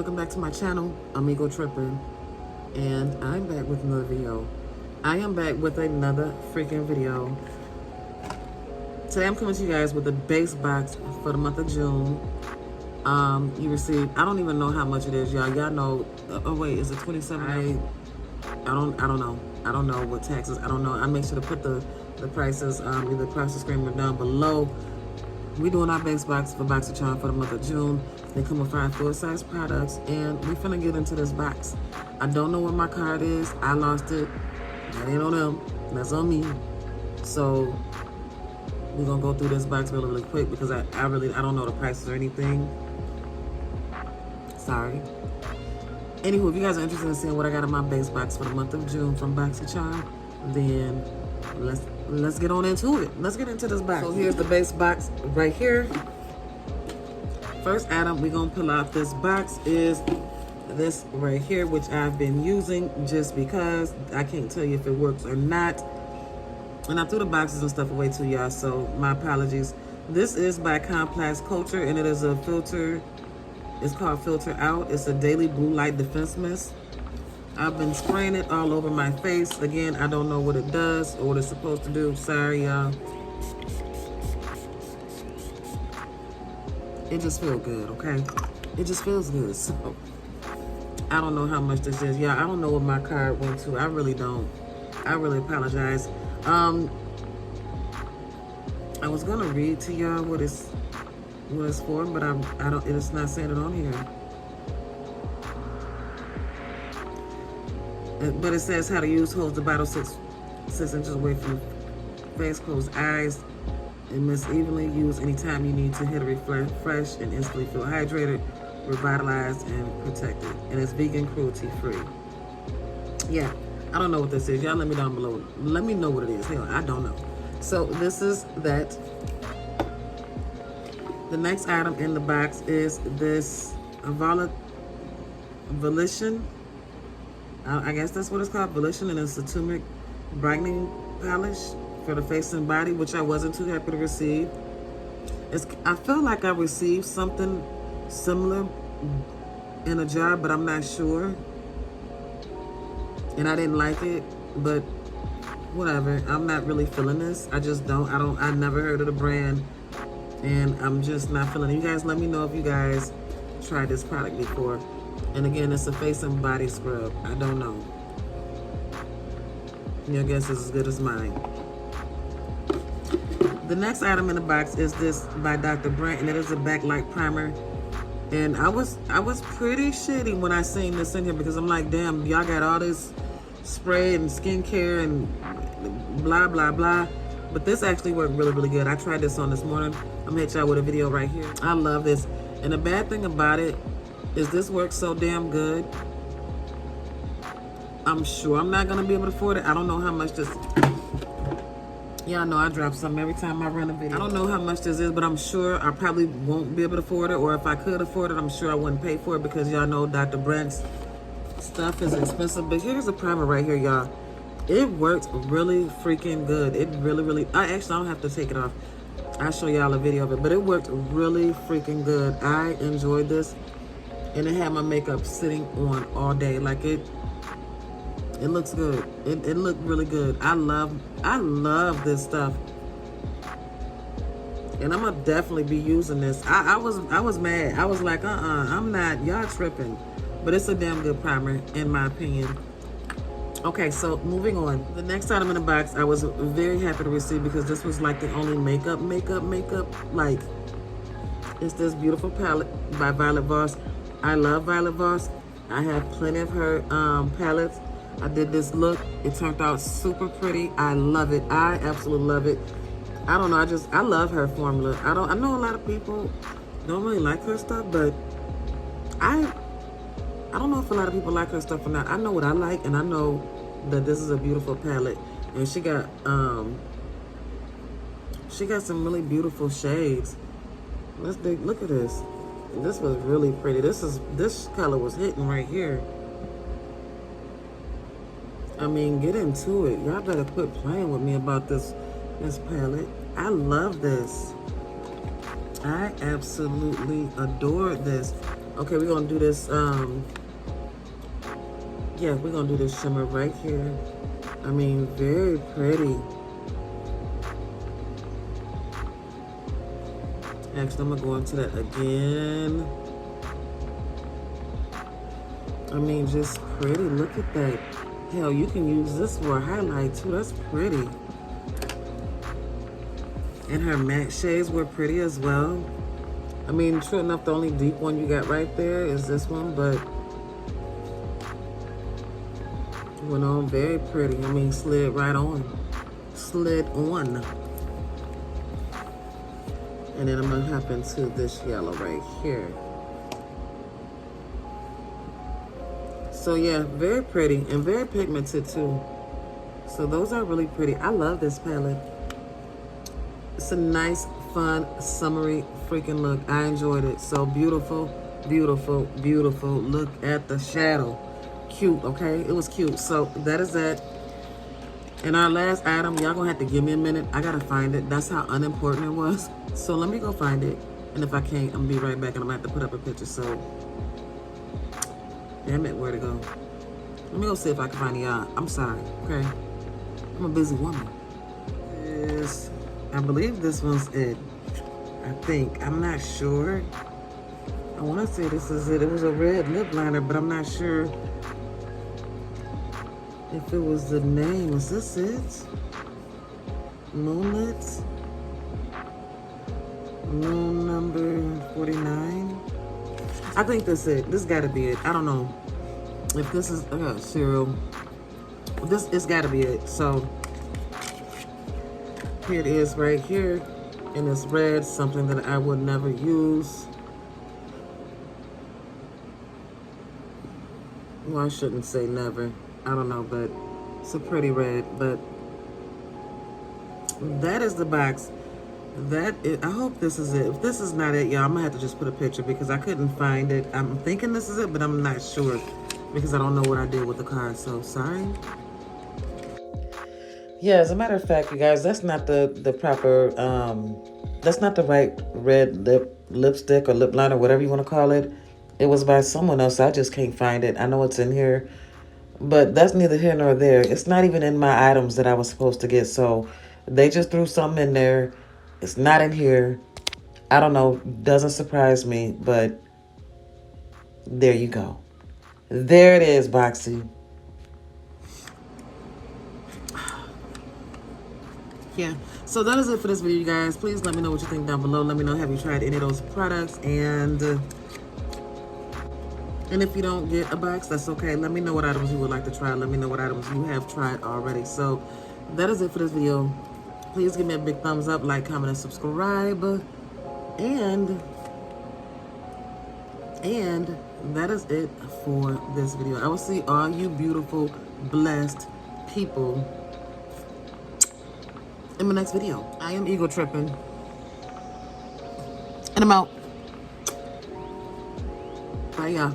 welcome back to my channel. I'm Ego Trippin', and I'm back with another video. I am back with another freaking video. Today I'm coming to you guys with the base box for the month of June. You received, I don't even know how much it is, y'all. Y'all know, oh wait, is it 27? I don't know. I don't know what taxes, I don't know. I make sure to put the prices either across the screen or down below. We doing our base box for Boxycharm for the month of June. They come with 5 full-size products, and we finna get into this box. I don't know where my card is. I lost it. That ain't on them. That's on me. So we're gonna go through this box really, really quick because I don't know the prices or anything. Sorry. Anywho, if you guys are interested in seeing what I got in my base box for the month of June from Boxycharm, then let's get on into it. Let's get into this box. So here's the base box right here. First item we're gonna pull out this box is this right here, which I've been using just because I can't tell you if it works or not. And I threw the boxes and stuff away too, y'all, so my apologies. This is by Complex Culture, and it is a filter. It's called Filter Out. It's a daily blue light defense mist. I've been spraying it all over my face. Again, I don't know what it does or what it's supposed to do. Sorry, y'all. It just feels good, okay? It just feels good. So I don't know how much this is. Yeah, I don't know what my card went to. I really don't. I really apologize. I was gonna read to y'all what it's for, but I don't. It's not saying it on here. But it says how to use. Holds the bottle 6 inches away from your face, closed eyes, and must evenly use anytime you need to hit a refresh and instantly feel hydrated, revitalized, and protected. And it's vegan, cruelty free. Yeah, I don't know what this is. Y'all let me down below. Let me know what it is. Hell, I don't know. So this is that. The next item in the box is this Volition. I guess that's what it's called, Volition, and it's a turmeric brightening polish for the face and body, which I wasn't too happy to receive. I feel like I received something similar in a jar, but I'm not sure. And I didn't like it, but whatever. I'm not really feeling this. I just don't. I never heard of the brand, and I'm just not feeling it. You guys let me know if you guys tried this product before. And again, it's a face and body scrub. I don't know. Your guess is as good as mine. The next item in the box is this by Dr. Brent, and it is a backlight primer. And I was pretty shitty when I seen this in here because I'm like, damn, y'all got all this spray and skincare and blah, blah, blah. But this actually worked really, really good. I tried this on this morning. I'm gonna hit y'all with a video right here. I love this. And the bad thing about it is this works so damn good. I'm sure I'm not gonna be able to afford it. I don't know how much this, y'all know I drop something every time I run a video. I don't know how much this is, but I'm sure I probably won't be able to afford it, or if I could afford it, I'm sure I wouldn't pay for it because y'all know Dr. Brent's stuff is expensive. But here's a primer right here, y'all. It works really freaking good. It really, really, I don't have to take it off. I'll show y'all a video of it, but it worked really freaking good. I enjoyed this. And it had my makeup sitting on all day. Like it looks good. It looked really good. I love this stuff. And I'm gonna definitely be using this. I was mad. I was like, I'm not, y'all tripping. But it's a damn good primer, in my opinion. Okay, so moving on. The next item in the box I was very happy to receive because this was like the only makeup. Like, it's this beautiful palette by Violet Voss. I love Violet Voss. I have plenty of her palettes. I did this look. It turned out super pretty. I love it. I absolutely love it. I don't know. I love her formula. I know a lot of people don't really like her stuff, but I don't know if a lot of people like her stuff or not. I know what I like, and I know that this is a beautiful palette. And she got some really beautiful shades. Look at this. This was really pretty. This color was hitting right here. I mean, get into it. Y'all better quit playing with me about this palette. I love this. I absolutely adore this. Okay, we're gonna do this, yeah, we're gonna do this shimmer right here. I mean, very pretty. Actually, I'm gonna go into that again. I mean, just pretty. Look at that. Hell, you can use this for a highlight too. That's pretty. And her matte shades were pretty as well. I mean, true enough, the only deep one you got right there is this one, but went on very pretty. I mean, slid right on. Slid on. And then I'm gonna hop into this yellow right here. So yeah, very pretty and very pigmented too. So those are really pretty. I love this palette. It's a nice, fun, summery freaking look. I enjoyed it. So beautiful, beautiful, beautiful. Look at the shadow. Cute, okay? It was cute. So that is that. And our last item, y'all gonna have to give me a minute. I gotta find it. That's how unimportant it was. So let me go find it. And if I can't, I'm gonna be right back and I'm gonna have to put up a picture. So, damn it, where to go? Let me go see if I can find y'all. I'm sorry, okay? I'm a busy woman. I believe this one's it. I think. I'm not sure. I want to say this is it. It was a red lip liner, but I'm not sure if it was the name. Is this it? Moonlit? Moon number 49? I think that's it. This got to be it. I don't know. If this is cereal, it's got to be it. So here it is right here. And it's red, something that I would never use. Well, I shouldn't say never. I don't know, but it's a pretty red. But that is the box. That is, I hope this is it. If this is not it, y'all, I'm gonna have to just put a picture because I couldn't find it. I'm thinking this is it, but I'm not sure because I don't know what I did with the card. So sorry. Yeah, as a matter of fact, you guys, that's not the proper, that's not the right red lipstick or lip liner, whatever you want to call it. It was by someone else. I just can't find it. I know it's in here, but that's neither here nor there. It's not even in my items that I was supposed to get. So they just threw something in there. It's not in here. I don't know. Doesn't surprise me, but there you go. There it is, Boxy. Yeah, so that is it for this video, you guys. Please let me know what you think down below. Let me know, have you tried any of those products? And if you don't get a box, that's okay. Let me know what items you would like to try. Let me know what items you have tried already. So that is it for this video. Please give me a big thumbs up, like, comment, and subscribe. And that is it for this video. I will see all you beautiful, blessed people in my next video. I am ego tripping. And I'm out. Bye, y'all.